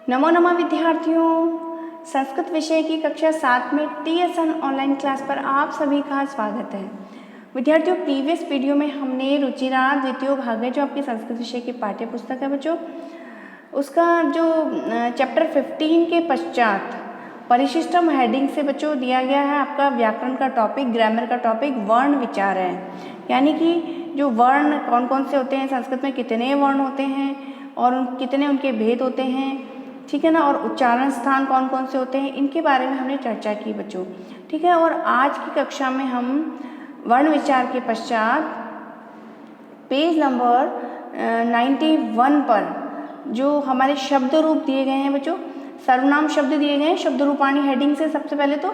नमो नमः विद्यार्थियों, संस्कृत विषय की कक्षा 7 में TSN ऑनलाइन क्लास पर आप सभी का स्वागत है। विद्यार्थियों, प्रीवियस वीडियो में हमने रुचिरा द्वितीय भाग है जो आपकी संस्कृत विषय की पाठ्य पुस्तक है बच्चों, उसका जो चैप्टर 15 के पश्चात परिशिष्टम हेडिंग से बच्चों दिया गया है आपका व्याकरण का टॉपिक, ग्रामर का टॉपिक वर्ण विचार है। यानी कि जो वर्ण कौन कौन से होते हैं, संस्कृत में कितने वर्ण होते हैं और कितने उनके भेद होते हैं, ठीक है ना, और उच्चारण स्थान कौन कौन से होते हैं, इनके बारे में हमने चर्चा की बच्चों, ठीक है। और आज की कक्षा में हम वर्ण विचार के पश्चात पेज नंबर 91 पर जो हमारे शब्द रूप दिए गए हैं बच्चों, सर्वनाम शब्द दिए गए हैं शब्द रूपाणी हेडिंग से सबसे पहले तो,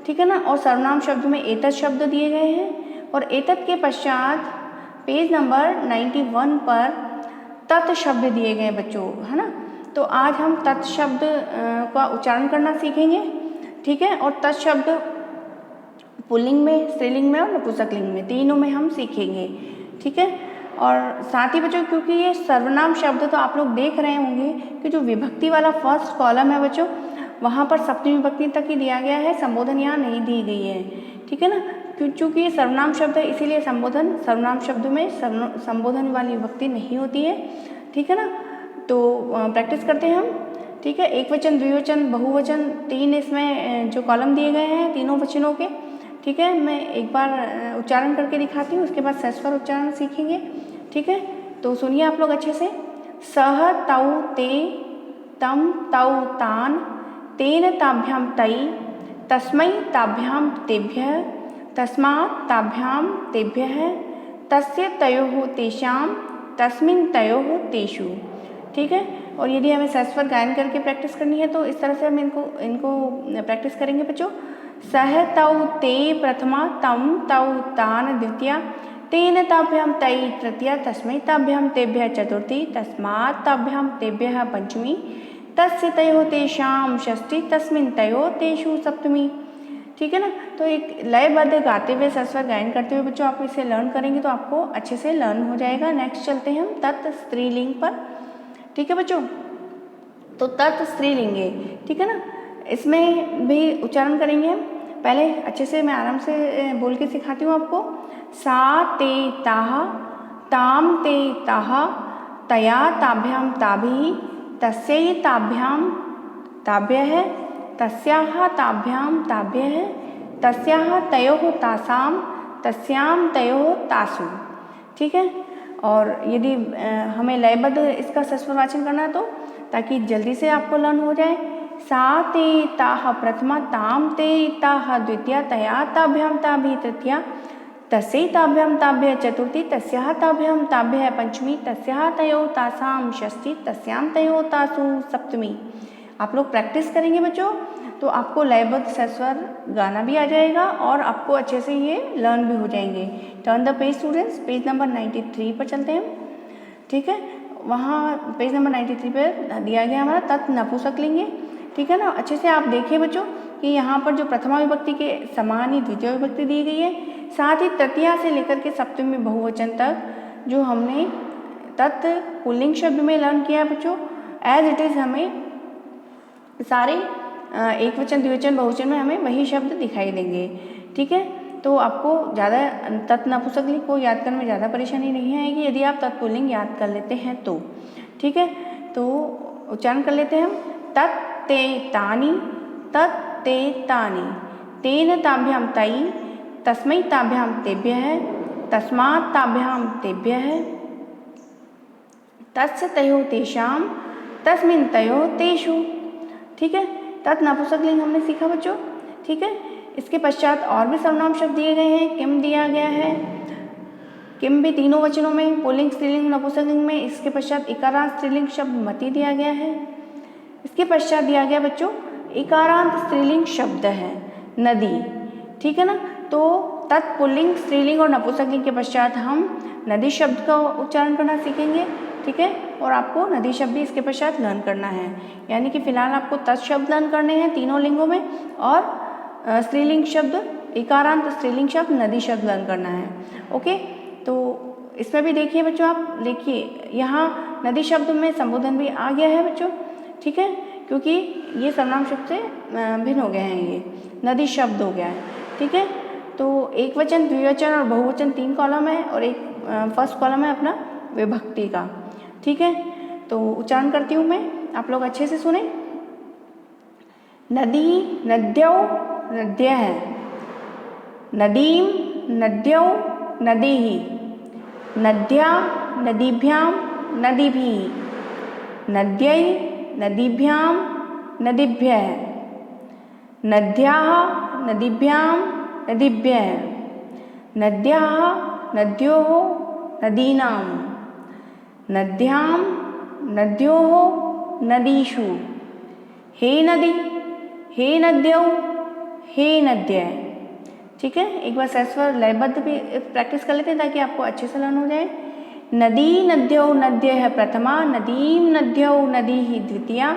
ठीक है ना, और सर्वनाम शब्द में एतत् शब्द दिए गए हैं और एतत् के पश्चात पेज नंबर 91 पर तत् शब्द दिए गए बच्चों, है ना। तो आज हम तत् शब्द का उच्चारण करना सीखेंगे, ठीक है। और तत् शब्द पुल्लिंग में, स्त्रीलिंग में और नपुंसकलिंग में, तीनों में हम सीखेंगे, ठीक है। और साथ ही बच्चों, क्योंकि ये सर्वनाम शब्द तो आप लोग देख रहे होंगे कि जो विभक्ति वाला फर्स्ट कॉलम है बच्चों, वहाँ पर सप्तमी विभक्ति तक ही दिया गया है, संबोधन यहाँ नहीं दी गई है, ठीक है ना। क्योंकि ये सर्वनाम शब्द है इसीलिए संबोधन, सर्वनाम शब्द में संबोधन वाली विभक्ति नहीं होती है, ठीक है ना। तो प्रैक्टिस करते हैं हम, ठीक है। एक वचन, द्विवचन, बहुवचन, तीन इसमें जो कॉलम दिए गए हैं तीनों वचनों के, ठीक है। मैं एक बार उच्चारण करके दिखाती हूँ, उसके बाद सस्वर उच्चारण सीखेंगे, ठीक है। तो सुनिए आप लोग अच्छे से। सह तौ ते तम तौ तान तेन ताभ्याम तई तस्मै ताभ्याम तेभ्यः तस्मात् ताभ्याम तेभ्यः तस्य तयोः तेषां तस्मिन् तयोः तेषु, ठीक है। और यदि हमें सस्वर गायन करके प्रैक्टिस करनी है तो इस तरह से हम इनको प्रैक्टिस करेंगे बच्चों। सह तौ ते प्रथमा तम तौ तान द्वितीया तेन ताभ्याम तई तृतीया तस्मै ताभ्याम तेभ्यः चतुर्थी तस्मात् ताभ्याम तेभ्यः पंचमी तस्य तयोः तेषां षष्ठी तस्मिन् तयोः तेषु सप्तमी, ठीक है ना। तो एक लयबद्ध गाते हुए सस्वर गायन करते हुए बच्चों आप इसे लर्न करेंगे तो आपको अच्छे से लर्न हो जाएगा। नेक्स्ट चलते हैं हम तत् स्त्रीलिंग पर, ठीक है बच्चों। तो तत् स्त्रीलिंग, ठीक है ना, इसमें भी उच्चारण करेंगे हम। पहले अच्छे से मैं आराम से बोल के सिखाती हूँ आपको। सा ते ताः ताम ते ताः तया ताभ्याम ताभिः तस्यै ताभ्याम ताभ्यः तस्याः ताभ्याम ताभ्यः तस्याः तयोः तासां तस्यां तयोः तासु, ठीक है। और यदि हमें लयबद्ध इसका सस्वर वाचन करना है तो, ताकि जल्दी से आपको लर्न हो जाए। सा ते ताः प्रथमा ताम ते ताः द्वितीया तया ताभ्याम ताभिः तृतीया तस्यै ताभ्याम ताभ्यः चतुर्थी तस्याः ताभ्याम ताभ्यः पंचमी तस्याः तयोः तासां षष्ठी तस्यां तयोः तासु सप्तमी। आप लोग प्रैक्टिस करेंगे बच्चों तो आपको लयबद्ध सस्वर गाना भी आ जाएगा और आपको अच्छे से ये लर्न भी हो जाएंगे। Turn the page students, page number 93 पर चलते हैं, ठीक है। वहाँ पेज नंबर 93 पर दिया गया हमारा तत् नपुंसकलिंग, ठीक है ना। अच्छे से आप देखिए बच्चों कि यहाँ पर जो प्रथमा विभक्ति के समान ही द्वितीय विभक्ति दी गई है, साथ ही तृतीया से लेकर के सप्तमी बहुवचन तक जो हमने तत् पुल्लिंग शब्द में लर्न किया बच्चों, एज इट इज़ हमें सारे एक वचन, द्विवचन, बहुवचन में हमें वही शब्द दिखाई देंगे, ठीक है। तो आपको ज़्यादा तत् नपुंसकलिंग को याद करने में ज़्यादा परेशानी नहीं आएगी यदि आप तत्पुल्लिंग याद कर लेते हैं तो, ठीक है। तो उच्चारण कर लेते हैं हम। तत् ते तानि तत् ते तानि तेन ताभ्याम तई तस्मै ताभ्याम तेभ्यः तस्मात् ताभ्याम तेभ्यः तस्य तयोः तेषां तस्मिन् तयोः तेषु, ठीक है। तत् नपुंसकलिंग हमने सीखा बच्चों, ठीक है। इसके पश्चात और भी सर्वनाम शब्द दिए गए हैं। किम दिया गया है, किम भी तीनों वचनों में, पुल्लिंग, स्त्रीलिंग, नपुंसकलिंग में। इसके पश्चात इकारांत स्त्रीलिंग शब्द मति दिया गया है। इसके पश्चात दिया गया बच्चों इकारांत स्त्रीलिंग शब्द है नदी, ठीक है ना। तो तत्पुल्लिंग, स्त्रीलिंग और नपुंसकलिंग के पश्चात हम नदी शब्द का उच्चारण करना सीखेंगे, ठीक है। और आपको नदी शब्द भी इसके पश्चात लर्न करना है। यानी कि फिलहाल आपको तत् शब्द लर्न करने हैं तीनों लिंगों में और स्त्रीलिंग शब्द, इकारांत स्त्रीलिंग शब्द, नदी शब्द लर्न करना है, ओके। तो इसमें भी देखिए बच्चों, आप देखिए यहाँ नदी शब्द में संबोधन भी आ गया है बच्चों, ठीक है। क्योंकि ये सर्वनाम शब्द से भिन्न हो गए हैं, ये नदी शब्द हो गया है। ठीक है, तो एक वचन, द्विवचन और बहुवचन 3 कॉलम है और एक फर्स्ट कॉलम है अपना विभक्ति का। ठीक है, तो उच्चारण करती हूँ मैं, आप लोग अच्छे से सुने। नदी, नद्यौ, नद्यः, नदीं, नद्यौ, नदीः, नद्या, नदीभ्यां, नदीभिः, नद्यै, नदीभ्यां, नदीभ्यः, नद्याः, नदीभ्यां, नदीभ्यः, नद्याः, नद्योः, नदीनां, नद्यां, नद्योः, नदीषु, हे नदी, हे नद्यौ, हे नद्यः। ठीक है, एक बार सस्वर लयबद्ध भी प्रैक्टिस कर लेते हैं ताकि आपको अच्छे से लर्न हो जाए। नदी नद्यौ नद्यः प्रथमा, नदीं नद्यौ नदीः द्वितीया,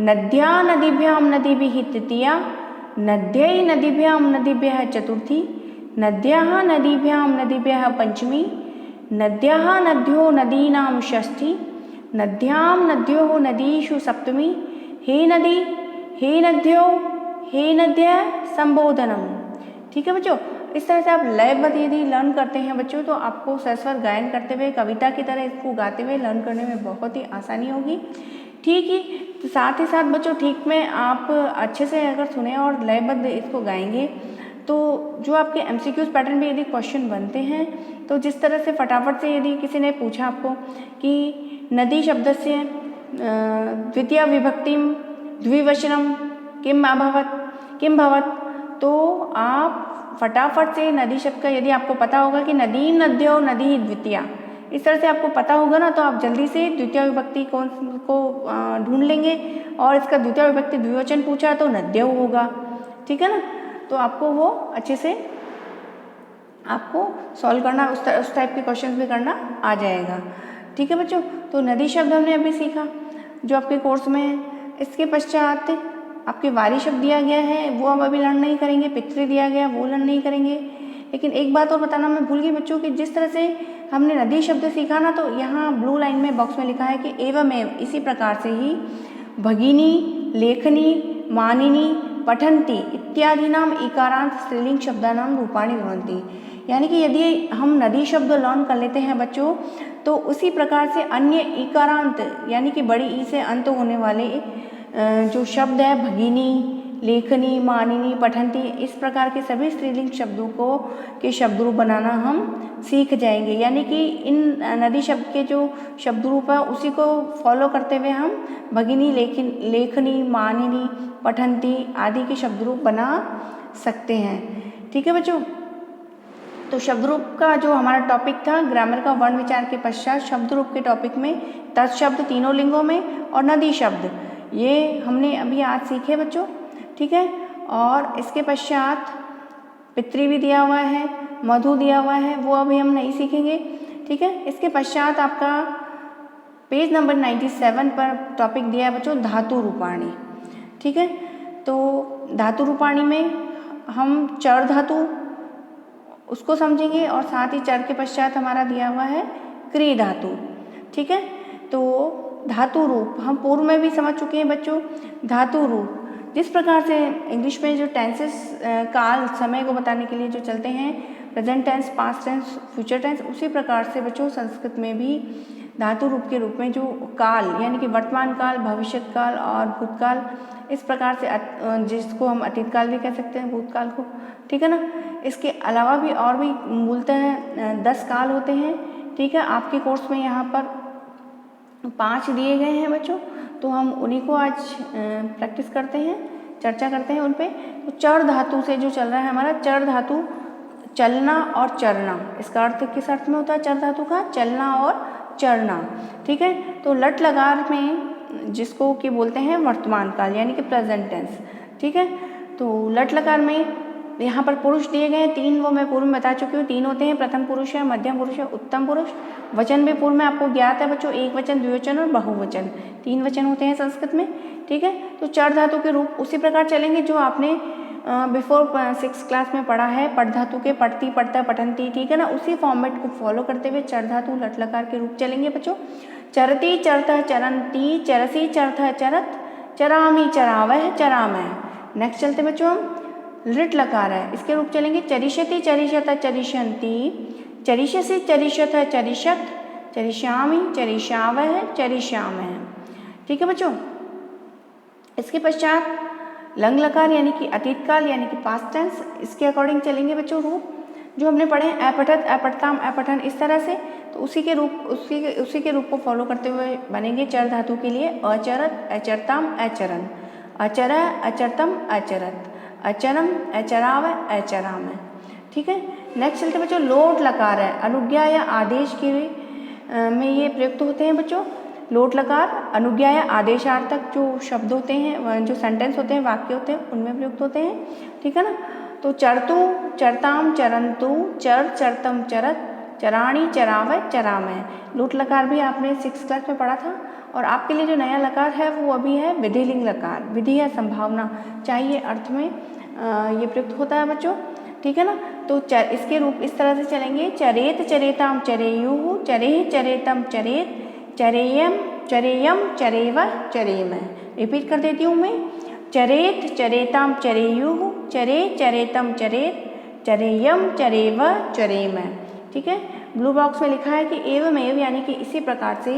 नद्या नदीभ्यां नदीभिः तृतीया, नद्यै नदीभ्यां नदीभ्यः चतुर्थी, नद्याः नदीभ्यां नदीभ्यः पंचमी, नद्याः नद्यो नदीनां षष्ठी, नद्यां नद्योः नदीषु सप्तमी, हे नदी, हे नद्यो, हे नद्यः संबोधनम। ठीक है बच्चों, इस तरह से आप लयबद्ध यदि लर्न करते हैं बच्चों तो आपको सस्वर गायन करते हुए कविता की तरह इसको गाते हुए लर्न करने में बहुत ही आसानी होगी। ठीक ही तो साथ ही साथ बच्चों ठीक में आप अच्छे से अगर सुने और लयबद्ध इसको गाएंगे तो जो आपके एमसीक्यूज पैटर्न में यदि क्वेश्चन बनते हैं तो जिस तरह से फटाफट से यदि किसी ने पूछा आपको कि नदी शब्दस्य द्वितीया विभक्तिम द्विवचनम किम अभवत किम भवत, तो आप फटाफट से नदी शब्द का यदि आपको पता होगा कि नदी नद्यो नदी द्वितीया, इस तरह से आपको पता होगा ना, तो आप जल्दी से द्वितीय विभक्ति कौन को ढूंढ लेंगे और इसका द्वितीय विभक्ति द्विवचन पूछा तो नद्यो होगा। ठीक है ना, तो आपको वो अच्छे से आपको सॉल्व करना, उस टाइप के क्वेश्चंस भी करना आ जाएगा। ठीक है बच्चों, तो नदी शब्द हमने अभी सीखा जो आपके कोर्स में है। इसके पश्चात आपके वारी शब्द दिया गया है वो हम अभी लर्न नहीं करेंगे, पितृ दिया गया वो लर्न नहीं करेंगे। लेकिन एक बात और बताना मैं भूल गई बच्चों कि जिस तरह से हमने नदी शब्द सीखा ना, तो यहाँ ब्लू लाइन में बॉक्स में लिखा है कि एवमेव, इसी प्रकार से ही भगिनी, लेखनी, मानिनी, पठन्ति इत्यादि नाम इकारांत स्त्रीलिंग शब्दानाम रूपाणि भवन्ति। यानी कि यदि हम नदी शब्द लर्न कर लेते हैं बच्चों तो उसी प्रकार से अन्य इकारांत यानी कि बड़ी ई से अंत होने वाले जो शब्द है भगिनी, लेखनी, मानिनी, पठन्ति, इस प्रकार के सभी स्त्रीलिंग शब्दों को के शब्द रूप बनाना हम सीख जाएंगे। यानी कि इन नदी शब्द के जो शब्द रूप है उसी को फॉलो करते हुए हम भगिनी, लेखनी, मानिनी, पठन्ति आदि के शब्द रूप बना सकते हैं। ठीक है बच्चों, तो शब्द रूप का जो हमारा टॉपिक था ग्रामर का वर्ण विचार के पश्चात शब्द रूप के टॉपिक में तत्शब्द तीनों लिंगों में और नदी शब्द ये हमने अभी आज सीखे बच्चों। ठीक है, और इसके पश्चात पितृ भी दिया हुआ है, मधु दिया हुआ है, वो अभी हम नहीं सीखेंगे। ठीक है, इसके पश्चात आपका पेज नंबर 97 पर टॉपिक दिया है बच्चों धातु रूपाणी। ठीक है, तो धातु रूपाणी में हम चर धातु उसको समझेंगे और साथ ही चर के पश्चात हमारा दिया हुआ है क्री धातु। ठीक है, तो धातु रूप हम पूर्व में भी समझ चुके हैं बच्चों। धातु रूप जिस प्रकार से इंग्लिश में जो टेंसेस काल समय को बताने के लिए जो चलते हैं present tense, past tense, future tense, उसी प्रकार से बच्चों संस्कृत में भी धातु रूप के रूप में जो काल यानी कि वर्तमान काल, भविष्य काल और भूतकाल, इस प्रकार से जिसको हम अतीत काल भी कह सकते हैं भूतकाल को। ठीक है ना, इसके अलावा भी और भी मूलतः 10 काल होते हैं। ठीक है, आपके कोर्स में यहाँ पर 5 दिए गए हैं बच्चों, तो हम उन्हीं को आज प्रैक्टिस करते हैं, चर्चा करते हैं उन पे। तो चर धातु से जो चल रहा है हमारा चर धातु चलना और चरना, इसका अर्थ किस अर्थ में होता है चर धातु का? चलना और चरना। ठीक है, तो लट लकार में जिसको कि बोलते हैं वर्तमान काल यानी कि प्रेजेंट टेंस। ठीक है, तो लट लकार में यहाँ पर पुरुष दिए गए हैं 3, वो मैं पूर्व में बता चुकी हूँ। 3 होते हैं, प्रथम पुरुष है, मध्यम पुरुष है, उत्तम पुरुष। वचन भी पूर्व में आपको ज्ञात है बच्चों, एक वचन, द्विवचन और बहुवचन, 3 वचन होते हैं संस्कृत में। ठीक है, तो चर धातु के रूप उसी प्रकार चलेंगे जो आपने बिफोर 6th क्लास में पढ़ा है, पठ धातु के पढ़ती, पढ़ता, पठन्ति। ठीक है ना, उसी फॉर्मेट को फॉलो करते हुए चर धातु लट लकार के रूप चलेंगे बच्चों। चरती, चरतः, चरन्ति, चरसी, चरथः, चरत, चरामी चरावह चरामह। नेक्स्ट चलते बच्चों हम लिट लकार है, इसके रूप चलेंगे चरिष्यति चरिष्यत चरिष्यन्ति, चरिष्यसि चरिष्यथ चरिष्यत, चरिष्यामि चरिष्यावह चरिष्यामः। ठीक है बच्चों। इसके पश्चात लंग लकार यानी कि अतीत काल यानी कि पास्ट टेंस, इसके अकॉर्डिंग चलेंगे बच्चों रूप जो हमने पढ़े हैं अपठत अपठताम अपठन इस तरह से। तो उसी के रूप को फॉलो करते हुए बनेंगे चर धातु के लिए अचरत अचरताम अचरन, अचर अचरतम अचरत, अचरम अचराव अचराम। ठीक है। नेक्स्ट चलते बच्चों लोट लकार है, अनुज्ञा या आदेश के में ये प्रयुक्त होते हैं बच्चों। लोट लकार अनुज्ञा या आदेशार्थक जो शब्द होते हैं, जो सेंटेंस होते हैं, वाक्य होते हैं, उनमें प्रयुक्त होते हैं। ठीक है ना। तो चरतु चरताम चरंतु, चर चरतम चरत, चराणी चराव चरामय। लोट लकार भी आपने 6th क्लास में पढ़ा था। और आपके लिए जो नया लकार है वो अभी है विधिलिंग लकार, विधि या संभावना चाहिए अर्थ में ये प्रयुक्त होता है बच्चों। ठीक है ना। तो इसके रूप इस तरह से चलेंगे चरेत चरेताम चरेयु, चरेह चरेतम चरेत, चरेयम चरेयम चरेव चरेम। रिपीट कर देती हूँ मैं, चरेत चरेताम चरेयु, चरे चरेतम चरेत, चरेयम चरेव चरेम। ठीक है। ब्लू बॉक्स में लिखा है कि एवं एव यानी कि इसी प्रकार से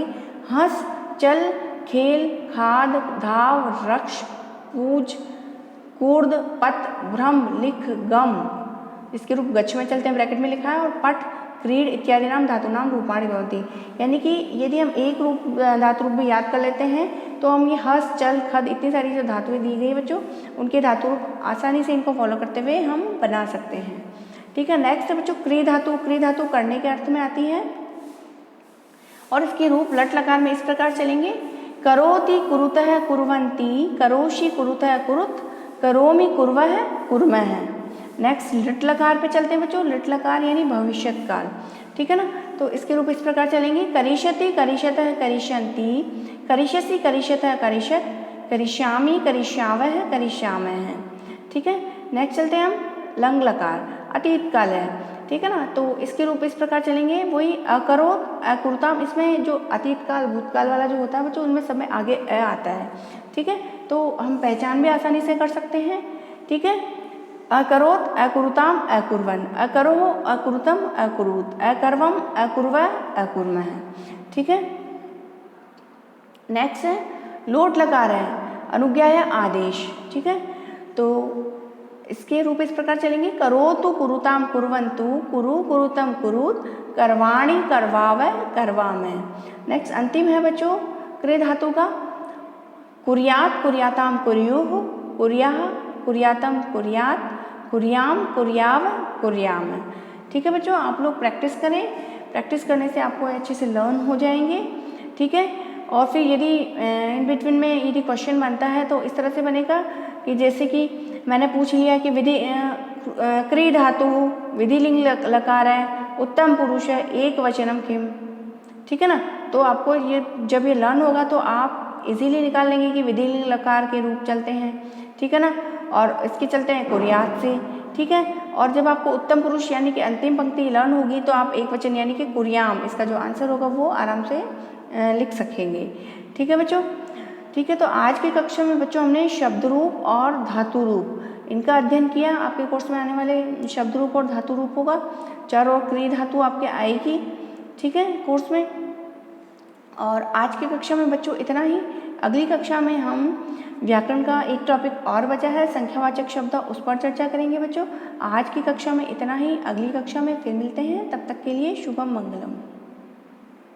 हंस चल खेल खाद धाव रक्ष कूज कूर्द पत भ्रम लिख गम, इसके रूप गच्छ में चलते हैं, ब्रैकेट में लिखा है। और पट क्रीड इत्यादि नाम धातु नाम रूपाणि भवन्ति। यानी कि यदि हम एक रूप धातु रूप भी याद कर लेते हैं तो हम ये हस चल खद इतनी सारी जो धातुएं दी गई बच्चों उनके धातु रूप आसानी से इनको फॉलो करते हुए हम बना सकते हैं। ठीक है। नेक्स्ट है बच्चों क्री धातु। क्री धातु करने के अर्थ में आती है और इसके रूप लट लकार में इस प्रकार चलेंगे करोति कुरुतः कुर्वन्ति, करोषि कुरुतः कुरुत, करोमि कुर्वः कुर्मः। नेक्स्ट लिट लकार पे चलते हैं बच्चों। लिट लकार यानी भविष्यत काल। ठीक है ना। तो इसके रूप इस प्रकार चलेंगे करिष्यति करिष्यतः करिष्यन्ति, करिष्यसि करिष्यतः करिष्यत, करिष्यामि करिष्यावः करिष्यामः। ठीक है। नेक्स्ट चलते हैं हम लंग लकार, अतीत काल है। ठीक है ना। तो इसके रूप इस प्रकार चलेंगे वही अकरोत अकुरताम, इसमें जो अतीत काल भूतकाल वाला जो होता है बच्चों उनमें सब में आगे अ आता है। ठीक है। तो हम पहचान भी आसानी से कर सकते हैं। ठीक है। अकरोत अकुरुताम अकुर्वन, अकरोह अकुरुतम अकुरुत, अकर्वम अकुर्व अकुर्मः। ठीक है। नेक्स्ट है लोट लकार है, अनुज्ञा या आदेश। ठीक है। तो इसके रूप इस प्रकार चलेंगे करोतु कुरुताम कुर्वन्तु, कुरु कुरुतम कुरुत, करवाणि करवाव करवामः। नेक्स्ट अंतिम है बच्चों क्रे धातु का कुर्यात कुर्याताम कुर्युः, कुर्याः कुर्यातम कुर्यात, कुर्याम कुर्याव कुर्याम। ठीक है बच्चों। आप लोग प्रैक्टिस करें, प्रैक्टिस करने से आपको अच्छे से लर्न हो जाएंगे। ठीक है। और फिर यदि इन बिटवीन में यदि क्वेश्चन बनता है तो इस तरह से बनेगा कि जैसे कि मैंने पूछ लिया कि विधि क्री धातु विधिलिंग लकार है, उत्तम पुरुष है, एक वचनम किम। ठीक है ना। तो आपको ये जब ये लर्न होगा तो आप इजीली निकाल लेंगे कि विधिलिंग लकार के रूप चलते हैं। ठीक है ना। और इसके चलते हैं कुर्यात से। ठीक है। और जब आपको उत्तम पुरुष यानी कि अंतिम पंक्ति लर्न होगी तो आप एक वचन यानी कि कुर्याम, इसका जो आंसर होगा वो आराम से लिख सकेंगे। ठीक है बच्चों। ठीक है। तो आज की कक्षा में बच्चों हमने शब्द रूप और धातु रूप इनका अध्ययन किया। आपके कोर्स में आने वाले शब्द रूप और धातु रूप होगा, चर और क्रिया धातु आपके आएगी। ठीक है कोर्स में। और आज की कक्षा में बच्चों इतना ही। अगली कक्षा में हम व्याकरण का एक टॉपिक और बचा है संख्यावाचक शब्द, उस पर चर्चा करेंगे बच्चों। आज की कक्षा में इतना ही। अगली कक्षा में फिर मिलते हैं, तब तक के लिए शुभम मंगलम।